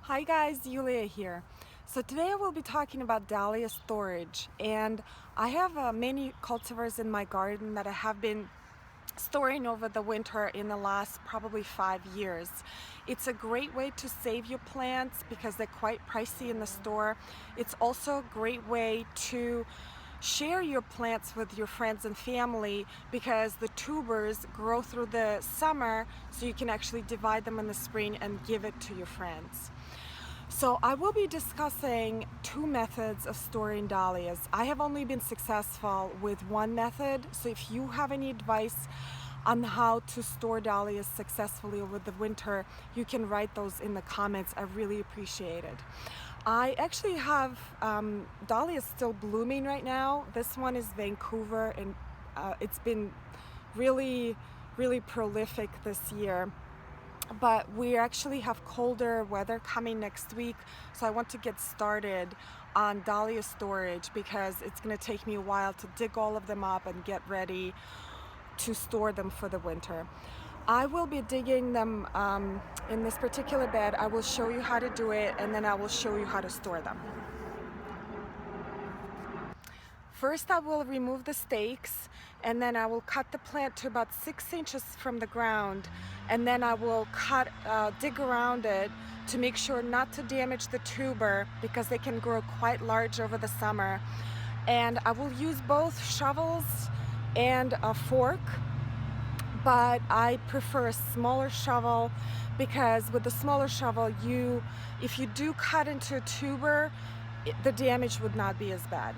Hi guys, Julia here. So today I will be talking about dahlia storage, and I have many cultivars in my garden that I have been storing over the winter in the last probably 5 years. It's a great way to save your plants because they're quite pricey in the store. It's also a great way to share your plants with your friends and family because the tubers grow through the summer, so you can actually divide them in the spring and give it to your friends. So I will be discussing two methods of storing dahlias. I have only been successful with one method, so if you have any advice on how to store dahlias successfully over the winter, you can write those in the comments. I really appreciate it. I actually have dahlias still blooming right now. This one is Vancouver, and it's been really prolific this year. But we actually have colder weather coming next week, so I want to get started on dahlia storage because it's going to take me a while to dig all of them up and get ready to store them for the winter. I will be digging them in this particular bed. I will show you how to do it, and then I will show you how to store them. First, I will remove the stakes, and then I will cut the plant to about 6 inches from the ground, and then I will dig around it to make sure not to damage the tuber because they can grow quite large over the summer. And I will use both shovels and a fork, but I prefer a smaller shovel because with the smaller shovel, if you do cut into a tuber, the damage would not be as bad.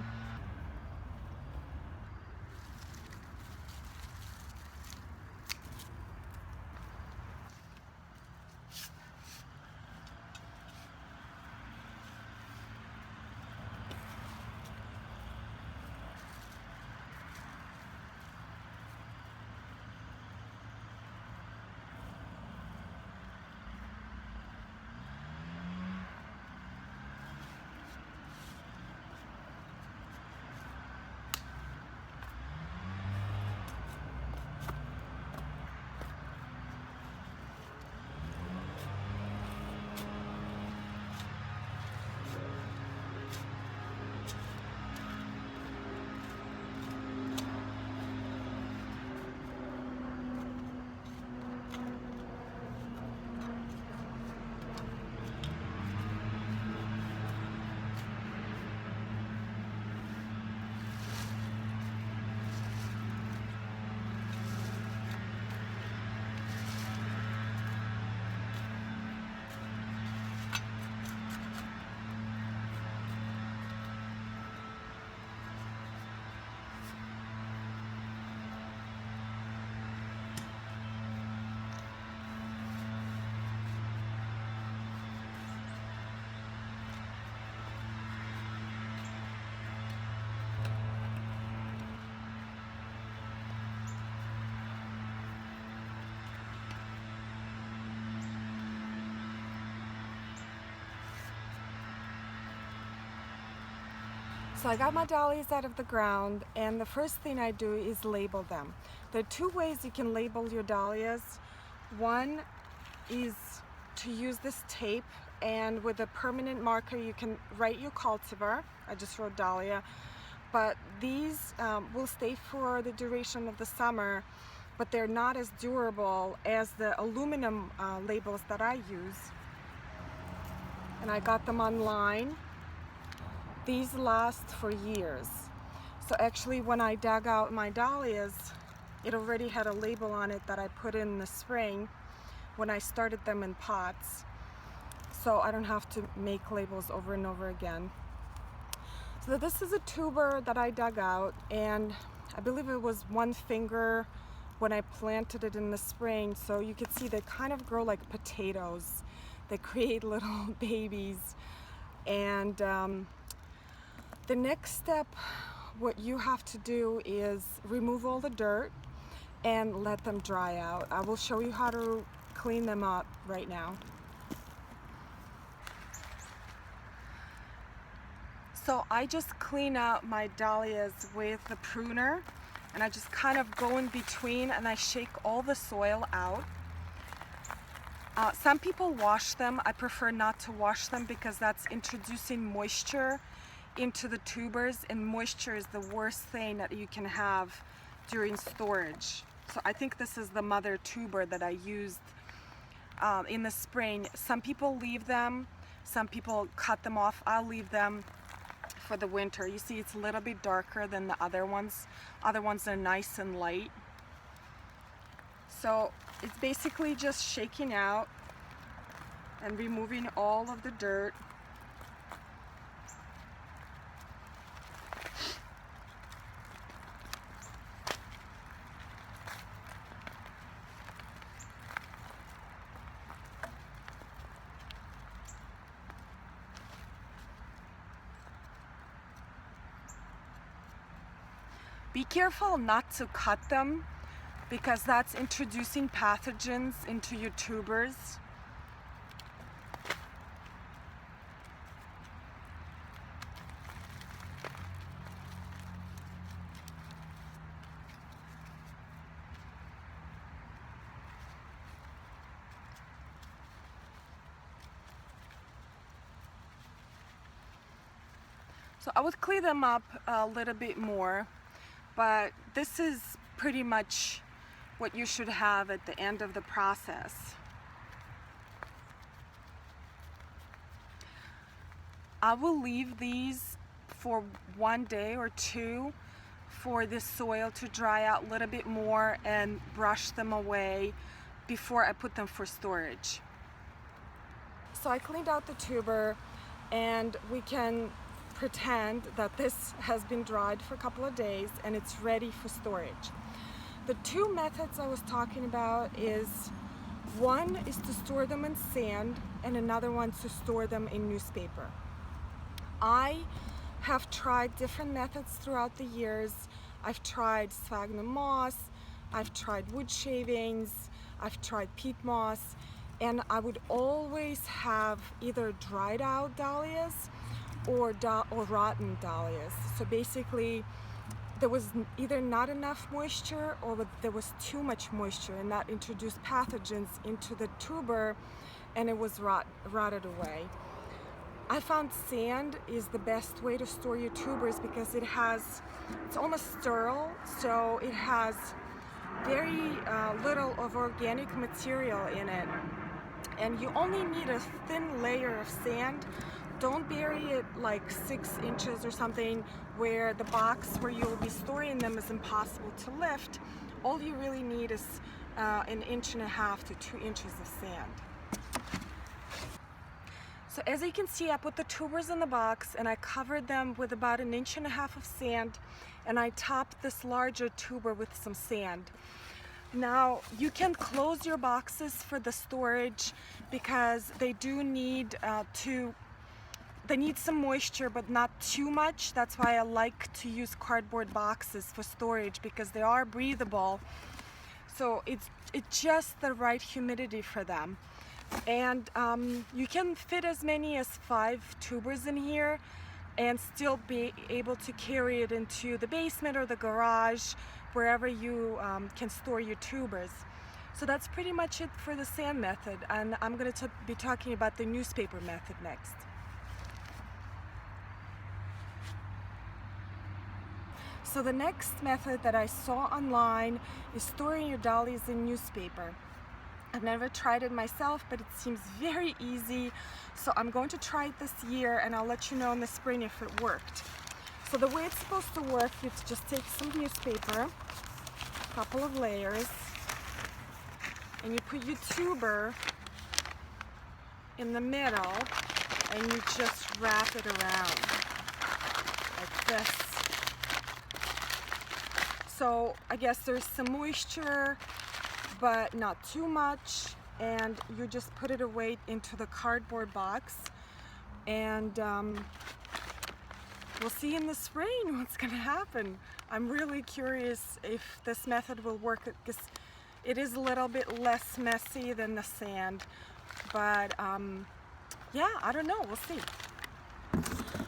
So I got my dahlias out of the ground, and the first thing I do is label them. There are two ways you can label your dahlias. One is to use this tape, and with a permanent marker you can write your cultivar. I just wrote dahlia, but these will stay for the duration of the summer, but they're not as durable as the aluminum labels that I use. And I got them online. These last for years. So actually when I dug out my dahlias, it already had a label on it that I put in the spring when I started them in pots. So I don't have to make labels over and over again. So this is a tuber that I dug out, and I believe it was 1 finger when I planted it in the spring. So you can see they kind of grow like potatoes. They create little babies. And the next step, what you have to do is remove all the dirt and let them dry out. I will show you how to clean them up right now. So I just clean out my dahlias with the pruner, and I just kind of go in between and I shake all the soil out. Some people wash them. I prefer not to wash them because that's introducing moisture into the tubers, and moisture is the worst thing that you can have during storage. So I think this is the mother tuber that I used in the spring. Some people leave them, some people cut them off. I'll leave them for the winter. You see it's a little bit darker than the other ones. Other ones are nice and light. So it's basically just shaking out and removing all of the dirt. Be careful not to cut them because that's introducing pathogens into your tubers. So I would clean them up a little bit more, but this is pretty much what you should have at the end of the process. I will leave these for 1 day or two for the soil to dry out a little bit more and brush them away before I put them for storage. So I cleaned out the tuber, and we can pretend that this has been dried for a couple of days and it's ready for storage. The two methods I was talking about is, one is to store them in sand and another one to store them in newspaper. I have tried different methods throughout the years. I've tried sphagnum moss, I've tried wood shavings, I've tried peat moss, and I would always have either dried out dahlias or rotten dahlias. So basically there was either not enough moisture or there was too much moisture, and that introduced pathogens into the tuber and it was rotted away. I found sand is the best way to store your tubers because it's almost sterile, so it has very little of organic material in it, and you only need a thin layer of sand. Don't bury it like 6 inches or something where the box where you'll be storing them is impossible to lift. All you really need is 1.5 inches to 2 inches of sand. So as you can see, I put the tubers in the box and I covered them with about 1.5 inches of sand, and I topped this larger tuber with some sand. Now you can close your boxes for the storage because they do need they need some moisture, but not too much. That's why I like to use cardboard boxes for storage, because they are breathable. So it's just the right humidity for them. And you can fit as many as 5 tubers in here and still be able to carry it into the basement or the garage, wherever you can store your tubers. So that's pretty much it for the sand method, and I'm going to be talking about the newspaper method next. So the next method that I saw online is storing your dahlias in newspaper. I've never tried it myself, but it seems very easy, so I'm going to try it this year and I'll let you know in the spring if it worked. So the way it's supposed to work, you just take some newspaper, a couple of layers, and you put your tuber in the middle and you just wrap it around like this. So I guess there's some moisture, but not too much, and you just put it away into the cardboard box, and we'll see in the spring what's gonna happen. I'm really curious if this method will work, because it is a little bit less messy than the sand, but yeah, I don't know, we'll see.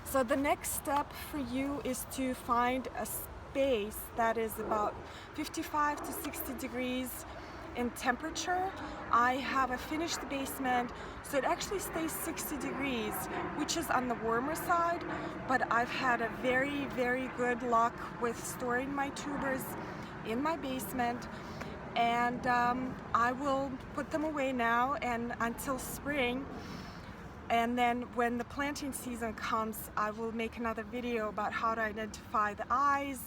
So the next step for you is to find a space that is about 55 to 60 degrees in temperature. I have a finished basement, so it actually stays 60 degrees, which is on the warmer side, but I've had a very, very good luck with storing my tubers in my basement. And I will put them away now and until spring. And then when the planting season comes, I will make another video about how to identify the eyes,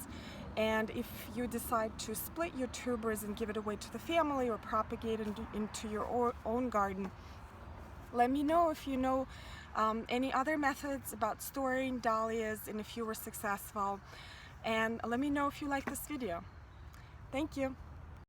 and if you decide to split your tubers and give it away to the family or propagate it into your own garden. Let me know if you know any other methods about storing dahlias and if you were successful. And let me know if you like this video. Thank you.